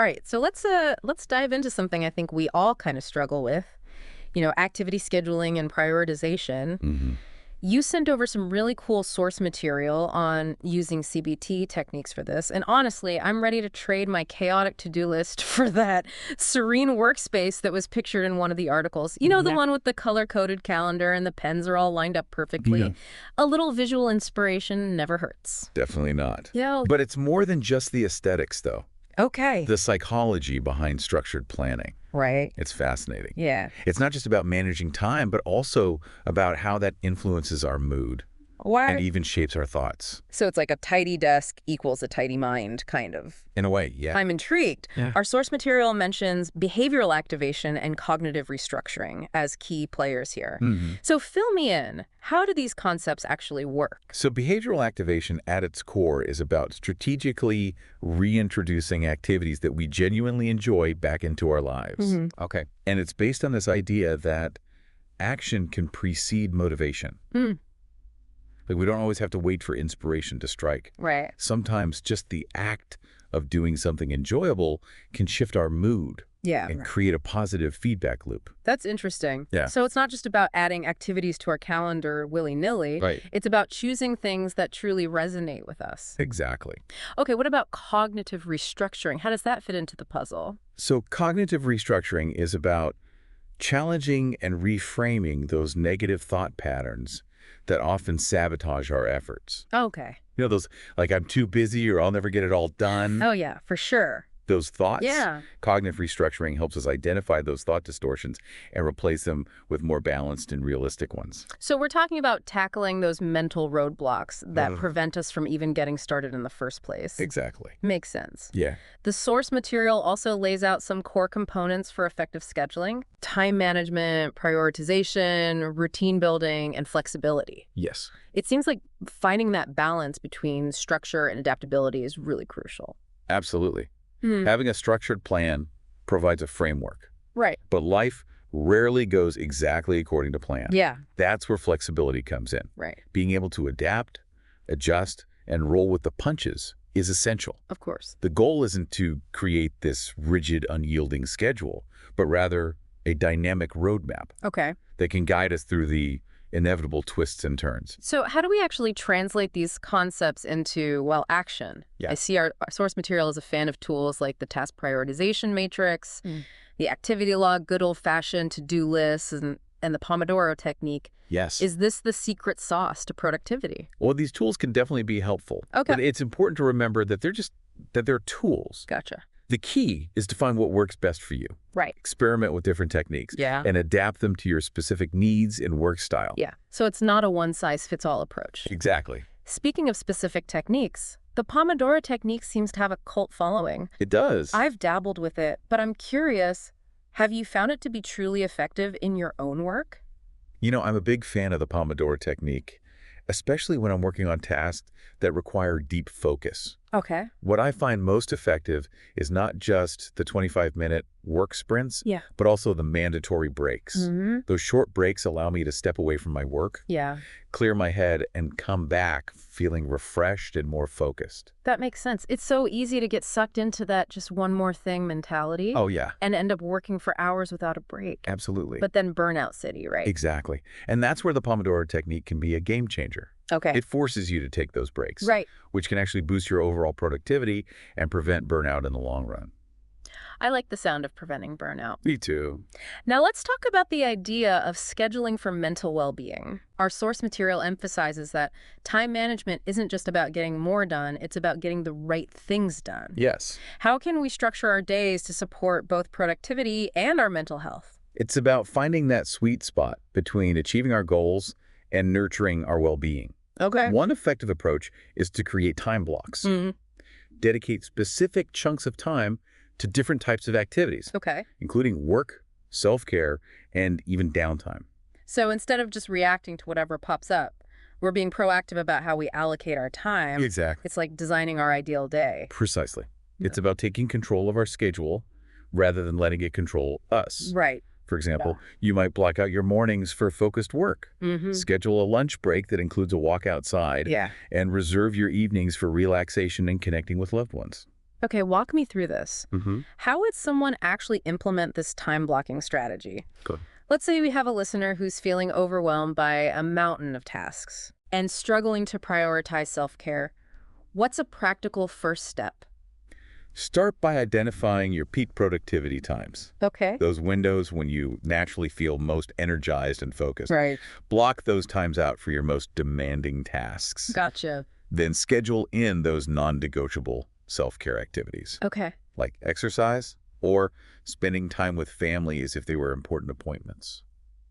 All right, so let's dive into something I think we all kind of struggle with, activity scheduling and prioritization. Hmm. You sent over some really cool source material on using CBT techniques for this, and honestly, I'm ready to trade my chaotic to-do list for that serene workspace that was pictured in one of the articles. The one with the color-coded calendar and the pens are all lined up perfectly. Yeah. A little visual inspiration never hurts. Definitely not. Yeah. But it's more than just the aesthetics, though. Okay. The psychology behind structured planning. Right. It's fascinating. Yeah. It's not just about managing time, but also about how that influences our mood Why? and even shapes our thoughts. So it's like a tidy desk equals a tidy mind, kind of. In a way, yeah. I'm intrigued. Yeah. Our source material mentions behavioral activation and cognitive restructuring as key players here. Mhm. So fill me in. How do these concepts actually work? So behavioral activation at its core is about strategically reintroducing activities that we genuinely enjoy back into our lives. Okay. And it's based on this idea that action can precede motivation. Like we don't always have to wait for inspiration to strike. Right. Sometimes just the act of doing something enjoyable can shift our mood Yeah. and create a positive feedback loop. That's interesting. Yeah. So it's not just about adding activities to our calendar willy-nilly. Right. It's about choosing things that truly resonate with us. Exactly. Okay, what about cognitive restructuring? How does that fit into the puzzle? So cognitive restructuring is about challenging and reframing those negative thought patterns that often sabotage our efforts. Okay. Those like I'm too busy or I'll never get it all done. Oh, yeah, for sure. Those thoughts. Yeah. Cognitive restructuring helps us identify those thought distortions and replace them with more balanced and realistic ones. So we're talking about tackling those mental roadblocks that prevent us from even getting started in the first place. Exactly. Makes sense. Yeah. The source material also lays out some core components for effective scheduling: time management, prioritization, routine building, and flexibility. Yes. It seems like finding that balance between structure and adaptability is really crucial. Absolutely. Having a structured plan provides a framework, Right. but life rarely goes exactly according to plan. Yeah. That's where flexibility comes in. Right. Being able to adapt, adjust, and roll with the punches is essential. Of course. The goal isn't to create this rigid, unyielding schedule, but rather a dynamic roadmap Okay. that can guide us through the inevitable twists and turns. So how do we actually translate these concepts into, action? Yeah. I see our source material is a fan of tools like the task prioritization matrix, the activity log, good old-fashioned to-do lists, and the Pomodoro technique. Yes. Is this the secret sauce to productivity? Well, these tools can definitely be helpful. Okay. But it's important to remember that they're tools. Gotcha. The key is to find what works best for you. Right. Experiment with different techniques. Yeah. And adapt them to your specific needs and work style. Yeah. So it's not a one-size-fits-all approach. Exactly. Speaking of specific techniques, the Pomodoro technique seems to have a cult following. It does. I've dabbled with it, but I'm curious, have you found it to be truly effective in your own work? I'm a big fan of the Pomodoro technique, especially when I'm working on tasks that require deep focus. Okay. What I find most effective is not just the 25-minute work sprints, Yeah. but also the mandatory breaks. Those short breaks allow me to step away from my work, Yeah. clear my head, and come back feeling refreshed and more focused. That makes sense. It's so easy to get sucked into that just one more thing mentality Oh, yeah, and end up working for hours without a break. absolutely. But then burnout city, right? Exactly. And that's where the Pomodoro technique can be a game changer. Okay. It forces you to take those breaks, Right. which can actually boost your overall productivity and prevent burnout in the long run. I like the sound of preventing burnout. Me too. Now let's talk about the idea of scheduling for mental well-being. Our source material emphasizes that time management isn't just about getting more done, it's about getting the right things done. Yes. How can we structure our days to support both productivity and our mental health? It's about finding that sweet spot between achieving our goals and nurturing our well-being. Okay. One effective approach is to create time blocks. Dedicate specific chunks of time to different types of activities, Okay. including work, self-care, and even downtime. So instead of just reacting to whatever pops up, we're being proactive about how we allocate our time. Exactly. It's like designing our ideal day. Precisely. It's about taking control of our schedule rather than letting it control us. Right. For example, you might block out your mornings for focused work, Mm-hmm. schedule a lunch break that includes a walk outside, Yeah. and reserve your evenings for relaxation and connecting with loved ones. Okay, walk me through this. Mm-hmm. How would someone actually implement this time blocking strategy? Good. Let's say we have a listener who's feeling overwhelmed by a mountain of tasks and struggling to prioritize self-care. What's a practical first step? Start by identifying your peak productivity times. Okay. Those windows when you naturally feel most energized and focused. Right. Block those times out for your most demanding tasks. Gotcha. Then schedule in those non-negotiable self-care activities, Okay. like exercise or spending time with family as if they were important appointments.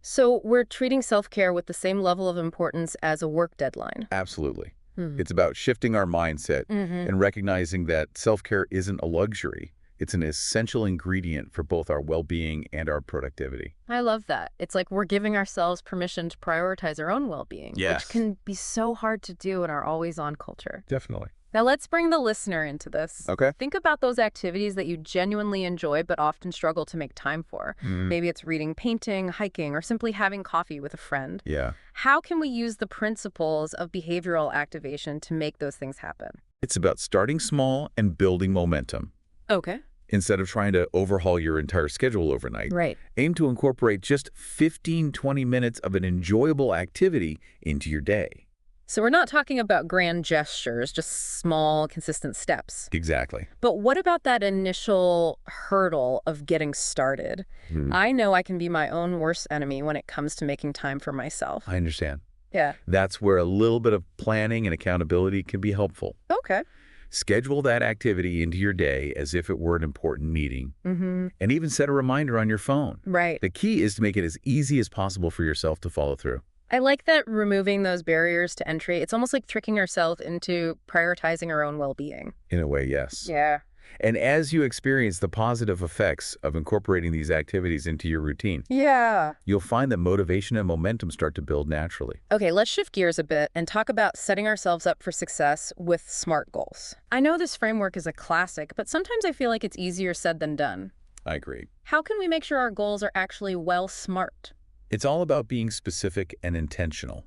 So we're treating self-care with the same level of importance as a work deadline. Absolutely. Hmm. It's about shifting our mindset Mm-hmm. and recognizing that self-care isn't a luxury. It's an essential ingredient for both our well-being and our productivity. I love that. It's like we're giving ourselves permission to prioritize our own well-being, Yes. which can be so hard to do in our always-on culture. Definitely. Now let's bring the listener into this. Okay. Think about those activities that you genuinely enjoy but often struggle to make time for. Maybe it's reading, painting, hiking, or simply having coffee with a friend. Yeah. How can we use the principles of behavioral activation to make those things happen? It's about starting small and building momentum. Okay. Instead of trying to overhaul your entire schedule overnight, Right. aim to incorporate just 15-20 minutes of an enjoyable activity into your day. So we're not talking about grand gestures, just small, consistent steps. Exactly. But what about that initial hurdle of getting started? I know I can be my own worst enemy when it comes to making time for myself. I understand. Yeah. That's where a little bit of planning and accountability can be helpful. Okay. Schedule that activity into your day as if it were an important meeting, Mm-hmm. and even set a reminder on your phone. Right. The key is to make it as easy as possible for yourself to follow through. I like that removing those barriers to entry. It's almost like tricking ourselves into prioritizing our own well-being. In a way, yes. Yeah. And as you experience the positive effects of incorporating these activities into your routine, Yeah. you'll find that motivation and momentum start to build naturally. Okay, let's shift gears a bit and talk about setting ourselves up for success with SMART goals. I know this framework is a classic, but sometimes I feel like it's easier said than done. I agree. How can we make sure our goals are actually well SMART? It's all about being specific and intentional.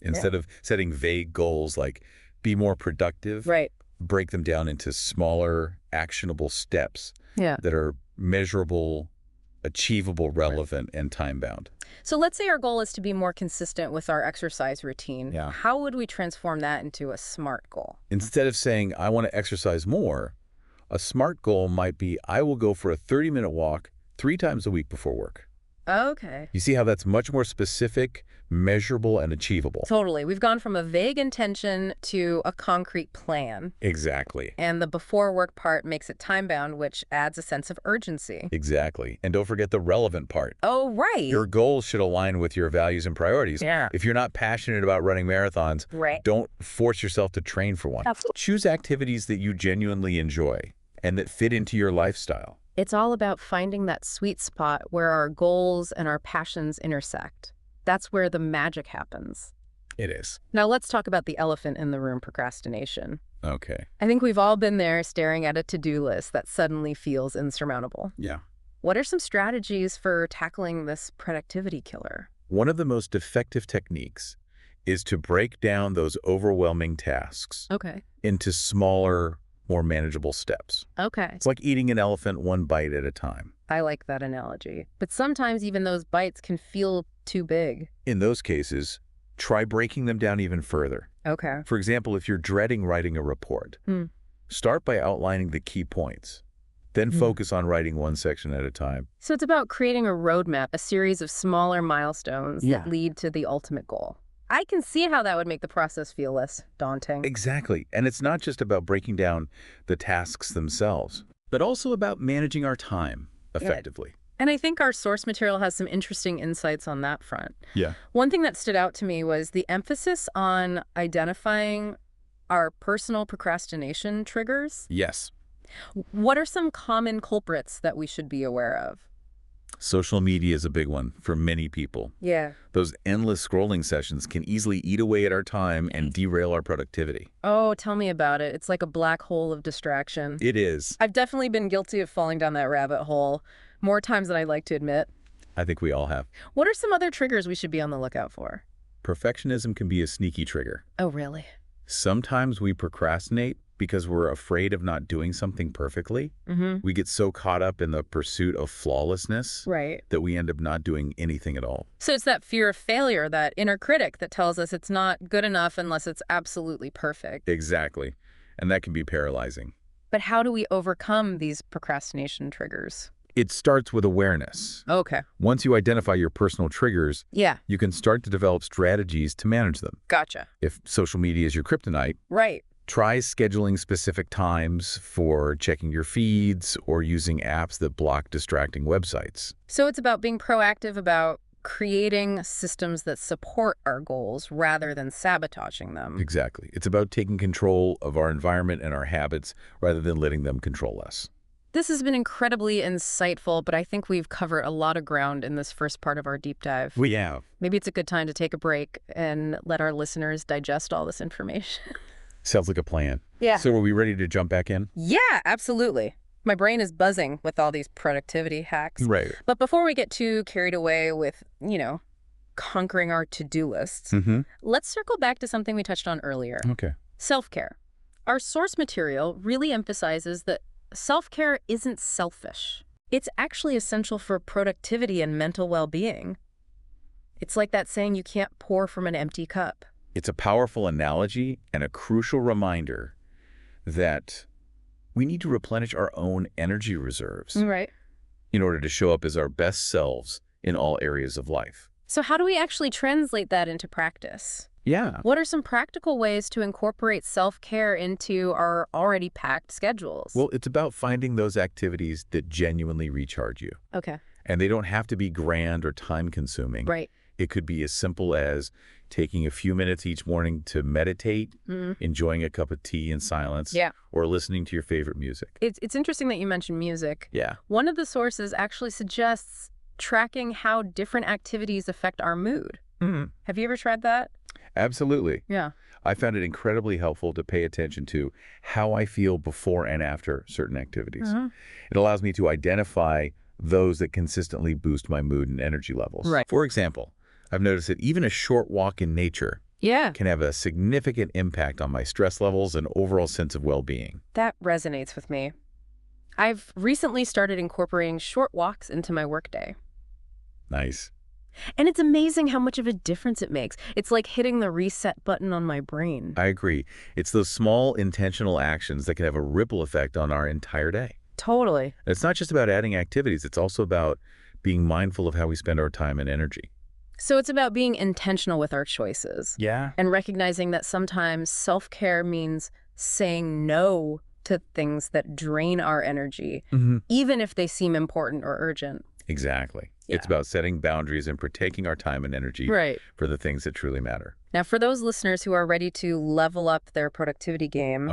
Instead of setting vague goals like be more productive, Right. break them down into smaller, actionable steps Yeah. that are measurable, achievable, relevant, and time-bound. So let's say our goal is to be more consistent with our exercise routine. Yeah. How would we transform that into a SMART goal? Instead of saying, I want to exercise more, a SMART goal might be, I will go for a 30-minute walk 3 times a week before work. Okay. You see how that's much more specific, measurable, and achievable? Totally. We've gone from a vague intention to a concrete plan. Exactly. And the before work part makes it time-bound, which adds a sense of urgency. Exactly. And don't forget the relevant part. Oh, right. Your goals should align with your values and priorities. Yeah. If you're not passionate about running marathons, Right. don't force yourself to train for one. Choose activities that you genuinely enjoy and that fit into your lifestyle. It's all about finding that sweet spot where our goals and our passions intersect. That's where the magic happens. It is. Now let's talk about the elephant in the room, procrastination. Okay. I think we've all been there staring at a to-do list that suddenly feels insurmountable. Yeah. What are some strategies for tackling this productivity killer? One of the most effective techniques is to break down those overwhelming tasks Okay. into smaller, more manageable steps. Okay. It's like eating an elephant one bite at a time. I like that analogy. But sometimes even those bites can feel too big. In those cases, try breaking them down even further. Okay. For example, if you're dreading writing a report, start by outlining the key points. Then focus on writing one section at a time. So it's about creating a roadmap, a series of smaller milestones that lead to the ultimate goal. I can see how that would make the process feel less daunting. Exactly. And it's not just about breaking down the tasks themselves, but also about managing our time effectively. And I think our source material has some interesting insights on that front. Yeah. One thing that stood out to me was the emphasis on identifying our personal procrastination triggers. Yes. What are some common culprits that we should be aware of? Social media is a big one for many people. Yeah. Those endless scrolling sessions can easily eat away at our time and derail our productivity. Oh, tell me about it. It's like a black hole of distraction. It is. I've definitely been guilty of falling down that rabbit hole more times than I'd like to admit. I think we all have. What are some other triggers we should be on the lookout for? Perfectionism can be a sneaky trigger. Oh, really? Sometimes we procrastinate because we're afraid of not doing something perfectly. Mm-hmm. We get so caught up in the pursuit of flawlessness Right. that we end up not doing anything at all. So it's that fear of failure, that inner critic that tells us it's not good enough unless it's absolutely perfect. Exactly. And that can be paralyzing. But how do we overcome these procrastination triggers? It starts with awareness. Okay. Once you identify your personal triggers, Yeah. you can start to develop strategies to manage them. Gotcha. If social media is your kryptonite, Right. try scheduling specific times for checking your feeds or using apps that block distracting websites. So it's about being proactive about creating systems that support our goals rather than sabotaging them. Exactly. It's about taking control of our environment and our habits rather than letting them control us. This has been incredibly insightful, but I think we've covered a lot of ground in this first part of our deep dive. We have. Maybe it's a good time to take a break and let our listeners digest all this information. Sounds like a plan. Yeah. So are we ready to jump back in? Yeah, absolutely. My brain is buzzing with all these productivity hacks. Right. But before we get too carried away with, conquering our to-do lists, let's circle back to something we touched on earlier. Okay. Self-care. Our source material really emphasizes that self-care isn't selfish. It's actually essential for productivity and mental well-being. It's like that saying, you can't pour from an empty cup. It's a powerful analogy and a crucial reminder that we need to replenish our own energy reserves Right. in order to show up as our best selves in all areas of life. So how do we actually translate that into practice? Yeah. What are some practical ways to incorporate self-care into our already packed schedules? Well, it's about finding those activities that genuinely recharge you. Okay. And they don't have to be grand or time-consuming. Right. It could be as simple as taking a few minutes each morning to meditate, enjoying a cup of tea in silence, or listening to your favorite music. It's interesting that you mentioned music. Yeah. One of the sources actually suggests tracking how different activities affect our mood. Have you ever tried that? Absolutely. Yeah. I found it incredibly helpful to pay attention to how I feel before and after certain activities. It allows me to identify those that consistently boost my mood and energy levels. Right. For example, I've noticed that even a short walk in nature can have a significant impact on my stress levels and overall sense of well-being. That resonates with me. I've recently started incorporating short walks into my workday. Nice. And it's amazing how much of a difference it makes. It's like hitting the reset button on my brain. I agree. It's those small intentional actions that can have a ripple effect on our entire day. Totally. And it's not just about adding activities. It's also about being mindful of how we spend our time and energy. So it's about being intentional with our choices. Yeah. And recognizing that sometimes self-care means saying no to things that drain our energy, even if they seem important or urgent. Exactly. Yeah. It's about setting boundaries and protecting our time and energy for the things that truly matter. Now, for those listeners who are ready to level up their productivity game,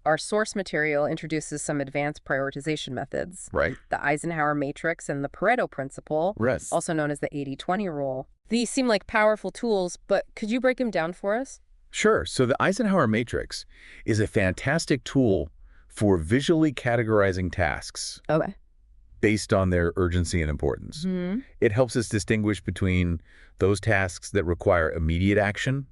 our source material introduces some advanced prioritization methods. Right. The Eisenhower matrix and the Pareto principle, also known as the 80-20 rule. These seem like powerful tools, but could you break them down for us? Sure. So the Eisenhower matrix is a fantastic tool for visually categorizing tasks based on their urgency and importance. It helps us distinguish between those tasks that require immediate action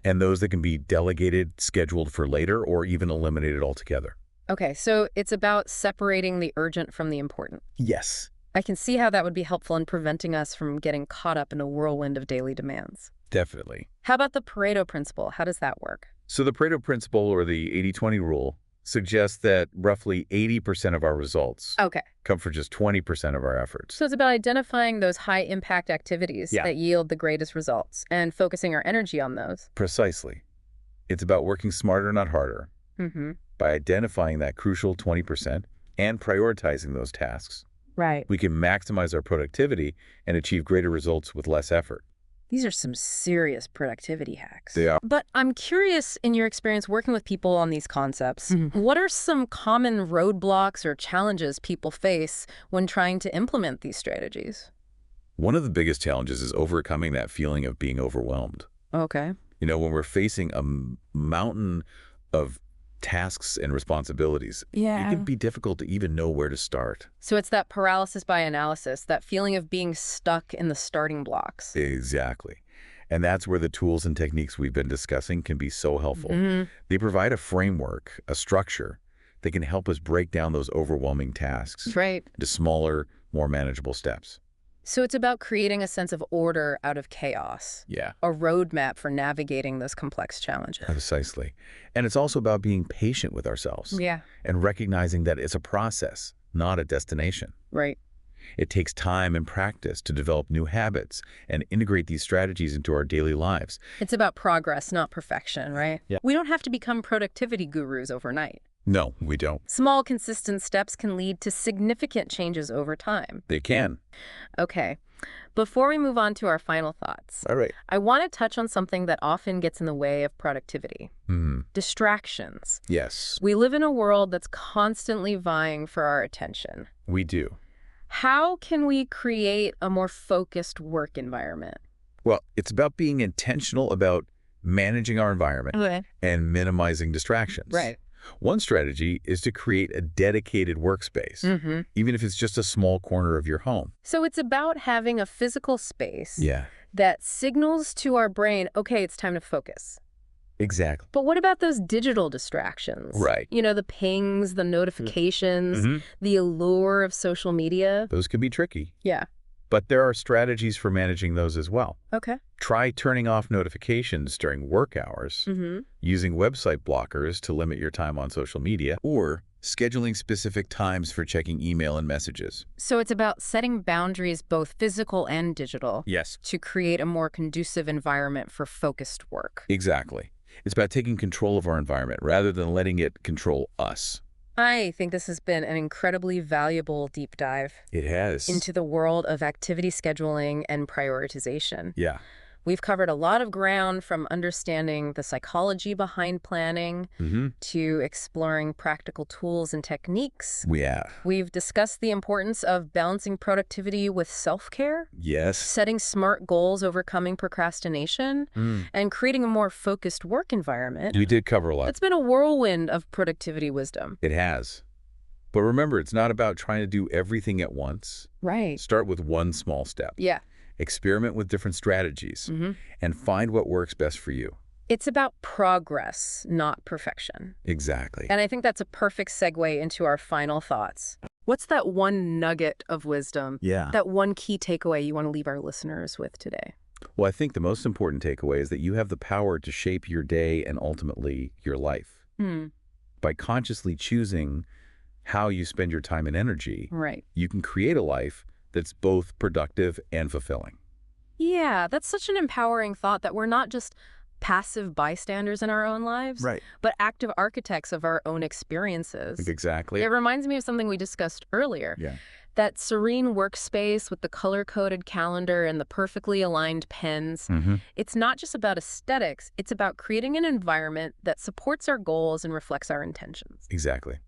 and those that can be delegated, scheduled for later, or even eliminated altogether. Okay, so it's about separating the urgent from the important. Yes. I can see how that would be helpful in preventing us from getting caught up in a whirlwind of daily demands. Definitely. How about the Pareto principle? How does that work? So the Pareto principle, or the 80-20 rule, suggests that roughly 80% of our results come from just 20% of our efforts. So it's about identifying those high-impact activities that yield the greatest results and focusing our energy on those. Precisely. It's about working smarter, not harder. By identifying that crucial 20% and prioritizing those tasks, we can maximize our productivity and achieve greater results with less effort. These are some serious productivity hacks. They are. But I'm curious, in your experience working with people on these concepts, what are some common roadblocks or challenges people face when trying to implement these strategies? One of the biggest challenges is overcoming that feeling of being overwhelmed. Okay. You know, when we're facing a mountain of tasks and responsibilities, it can be difficult to even know where to start. So it's that paralysis by analysis, that feeling of being stuck in the starting blocks. Exactly. And that's where the tools and techniques we've been discussing can be so helpful. They provide a framework, a structure that can help us break down those overwhelming tasks Right. into smaller, more manageable steps. So it's about creating a sense of order out of chaos, Yeah, a roadmap for navigating those complex challenges. precisely. And it's also about being patient with ourselves Yeah. and recognizing that it's a process, not a destination. Right. It takes time and practice to develop new habits and integrate these strategies into our daily lives. It's about progress, not perfection, right? Yeah. We don't have to become productivity gurus overnight. No, we don't. Small, consistent steps can lead to significant changes over time. They can. Okay. Before we move on to our final thoughts, All right. I want to touch on something that often gets in the way of productivity. Distractions. Yes, We live in a world that's constantly vying for our attention. we do. How can we create a more focused work environment? Well, it's about being intentional about managing our environment Okay. and minimizing distractions. Right. One strategy is to create a dedicated workspace, even if it's just a small corner of your home. So it's about having a physical space Yeah, that signals to our brain, okay, it's time to focus. exactly. But what about those digital distractions? Right. You know, the pings, the notifications, the allure of social media. Those can be tricky, Yeah. but there are strategies for managing those as well. Okay. Try turning off notifications during work hours, using website blockers to limit your time on social media, or scheduling specific times for checking email and messages. So it's about setting boundaries, both physical and digital, Yes, to create a more conducive environment for focused work. exactly. It's about taking control of our environment rather than letting it control us. I think this has been an incredibly valuable deep dive It has. into the world of activity scheduling and prioritization. Yeah. We've covered a lot of ground, from understanding the psychology behind planning to exploring practical tools and techniques. We have. We've discussed the importance of balancing productivity with self-care, Yes. setting smart goals, overcoming procrastination, and creating a more focused work environment. We did cover a lot. It's been a whirlwind of productivity wisdom. It has. But remember, it's not about trying to do everything at once. Right. Start with one small step. Yeah. Experiment with different strategies and find what works best for you. It's about progress, not perfection. Exactly. And I think that's a perfect segue into our final thoughts. What's that one nugget of wisdom, Yeah. that one key takeaway you want to leave our listeners with today? Well, I think the most important takeaway is that you have the power to shape your day and ultimately your life. By consciously choosing how you spend your time and energy, Right. you can create a life that's both productive and fulfilling. Yeah, that's such an empowering thought, that we're not just passive bystanders in our own lives, but active architects of our own experiences. Exactly. It reminds me of something we discussed earlier. Yeah. That serene workspace with the color-coded calendar and the perfectly aligned pens. It's not just about aesthetics, it's about creating an environment that supports our goals and reflects our intentions. Exactly.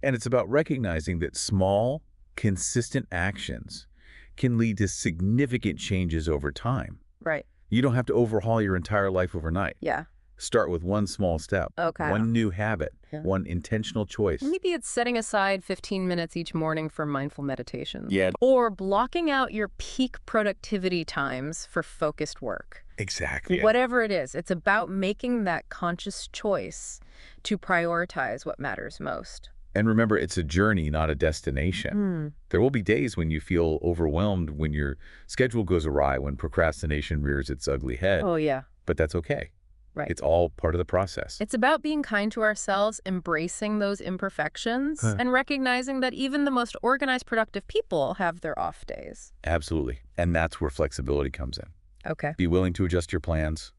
And it's about recognizing that small, consistent actions can lead to significant changes over time. Right. You don't have to overhaul your entire life overnight. Yeah. Start with one small step, Okay. one new habit, one intentional choice. Maybe it's setting aside 15 minutes each morning for mindful meditation. Yeah. Or blocking out your peak productivity times for focused work. Exactly. Whatever it is, it's about making that conscious choice to prioritize what matters most. And remember, it's a journey, not a destination. There will be days when you feel overwhelmed, when your schedule goes awry, when procrastination rears its ugly head. Oh, yeah. But that's okay. Right. It's all part of the process. It's about being kind to ourselves, embracing those imperfections, and recognizing that even the most organized, productive people have their off days. Absolutely. And that's where flexibility comes in. Okay. Be willing to adjust your plans,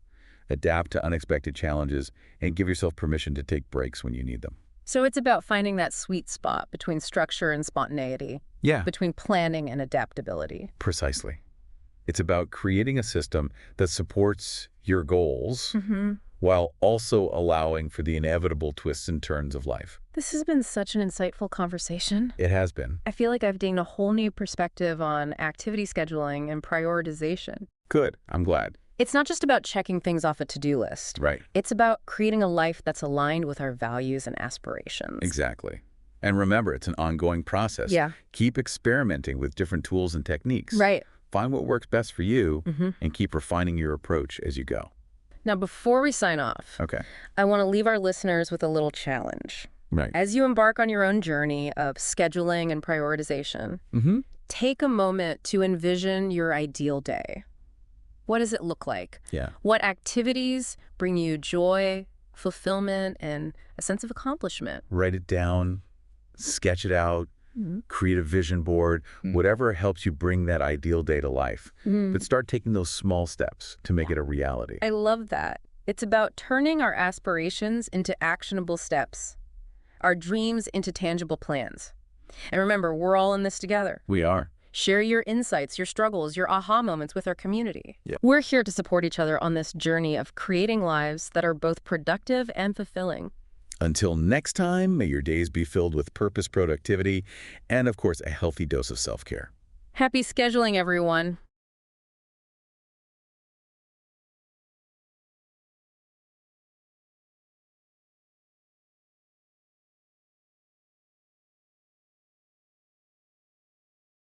adapt to unexpected challenges, and give yourself permission to take breaks when you need them. So it's about finding that sweet spot between structure and spontaneity, Yeah. between planning and adaptability. Precisely. It's about creating a system that supports your goals while also allowing for the inevitable twists and turns of life. This has been such an insightful conversation. It has been. I feel like I've gained a whole new perspective on activity scheduling and prioritization. Good. I'm glad. It's not just about checking things off a to-do list. Right. It's about creating a life that's aligned with our values and aspirations. Exactly. And remember, it's an ongoing process. Yeah. Keep experimenting with different tools and techniques. Right. find what works best for you Hmm. and keep refining your approach as you go. Now, before we sign off, Okay. I want to leave our listeners with a little challenge. Right. As you embark on your own journey of scheduling and prioritization, Mm-hmm. take a moment to envision your ideal day. What does it look like? Yeah. What activities bring you joy, fulfillment, and a sense of accomplishment? Write it down, sketch it out, Mhm. create a vision board, whatever helps you bring that ideal day to life. Mhm. But start taking those small steps to make it a reality. I love that. It's about turning our aspirations into actionable steps, our dreams into tangible plans. And remember, we're all in this together. We are. Share your insights, your struggles, your aha moments with our community. Yep. We're here to support each other on this journey of creating lives that are both productive and fulfilling. Until next time, may your days be filled with purpose, productivity, and of course, a healthy dose of self-care. Happy scheduling, everyone.